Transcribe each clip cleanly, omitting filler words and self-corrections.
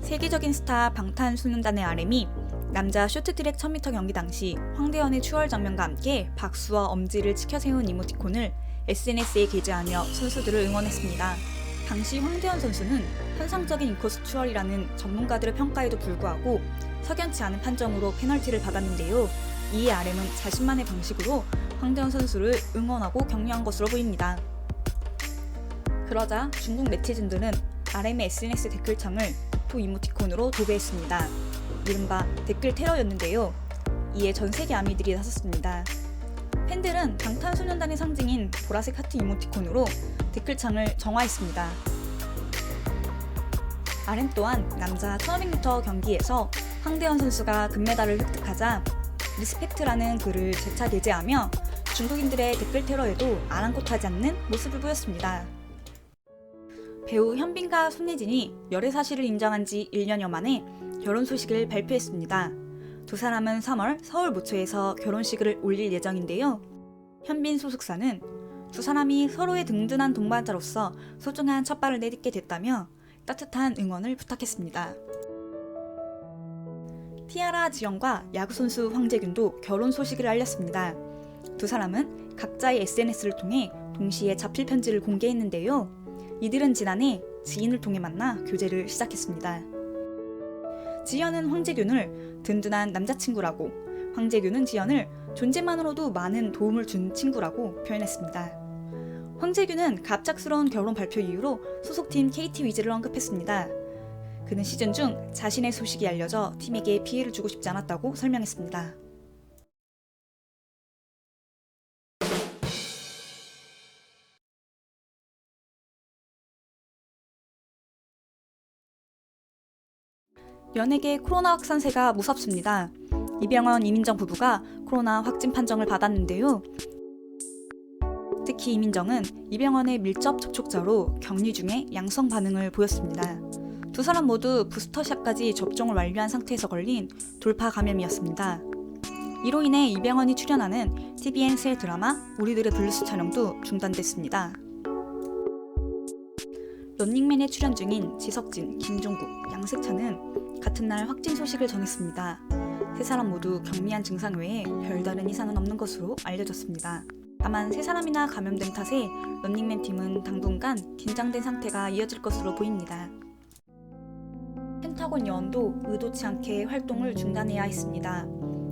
세계적인 스타 방탄소년단의 RM이 남자 쇼트트랙 1000m 경기 당시 황대현의 추월 장면과 함께 박수와 엄지를 치켜세운 이모티콘을 SNS에 게재하며 선수들을 응원했습니다. 당시 황대현 선수는 환상적인 인코스 추월이라는 전문가들의 평가에도 불구하고 석연치 않은 판정으로 페널티를 받았는데요. 이에 RM은 자신만의 방식으로 황대현 선수를 응원하고 격려한 것으로 보입니다. 그러자 중국 네티즌들은 RM의 SNS 댓글창을 구토 이모티콘으로 도배했습니다. 이른바 댓글 테러였는데요. 이에 전 세계 아미들이 나섰습니다. 팬들은 방탄소년단의 상징인 보라색 하트 이모티콘으로 댓글창을 정화했습니다. RM 또한 남자 1500m 경기에서 황대현 선수가 금메달을 획득하자 리스펙트라는 글을 재차 게재하며 중국인들의 댓글 테러에도 아랑곳하지 않는 모습을 보였습니다. 배우 현빈과 손예진이 열애 사실을 인정한 지 1년여 만에 결혼 소식을 발표했습니다. 두 사람은 3월 서울 모처에서 결혼식을 올릴 예정인데요. 현빈 소속사는 두 사람이 서로의 든든한 동반자로서 소중한 첫발을 내딛게 됐다며 따뜻한 응원을 부탁했습니다. 티아라 지영과 야구선수 황재균도 결혼 소식을 알렸습니다. 두 사람은 각자의 SNS를 통해 동시에 자필 편지를 공개했는데요. 이들은 지난해 지인을 통해 만나 교제를 시작했습니다. 지연은 황재균을 든든한 남자친구라고, 황재균은 지연을 존재만으로도 많은 도움을 준 친구라고 표현했습니다. 황재균은 갑작스러운 결혼 발표 이후로 소속팀 KT 위즈를 언급했습니다. 그는 시즌 중 자신의 소식이 알려져 팀에게 피해를 주고 싶지 않았다고 설명했습니다. 연예계 코로나 확산세가 무섭습니다. 이병헌, 이민정 부부가 코로나 확진 판정을 받았는데요. 특히 이민정은 이병헌의 밀접 접촉자로 격리 중에 양성 반응을 보였습니다. 두 사람 모두 부스터샷까지 접종을 완료한 상태에서 걸린 돌파 감염이었습니다. 이로 인해 이병헌이 출연하는 TVN 새 드라마 우리들의 블루스 촬영도 중단됐습니다. 런닝맨에 출연 중인 지석진, 김종국, 양세찬은 같은 날 확진 소식을 전했습니다. 세 사람 모두 경미한 증상 외에 별다른 이상은 없는 것으로 알려졌습니다. 다만 세 사람이나 감염된 탓에 런닝맨 팀은 당분간 긴장된 상태가 이어질 것으로 보입니다. 펜타곤 여원도 의도치 않게 활동을 중단해야 했습니다.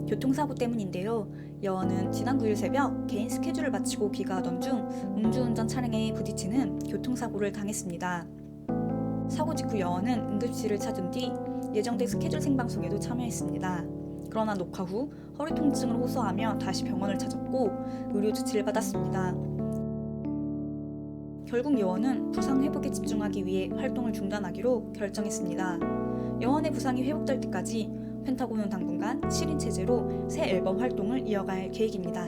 교통사고 때문인데요. 여원은 지난 9일 새벽 개인 스케줄을 마치고 귀가하던 중 음주운전 차량에 부딪히는 교통사고를 당했습니다. 사고 직후 여원은 응급실을 찾은 뒤 예정된 스케줄 생방송에도 참여했습니다. 그러나 녹화 후 허리 통증을 호소하며 다시 병원을 찾았고 의료 조치를 받았습니다. 결국 여원은 부상 회복에 집중하기 위해 활동을 중단하기로 결정했습니다. 여원의 부상이 회복될 때까지 펜타곤은 당분간 7인 체제로 새 앨범 활동을 이어갈 계획입니다.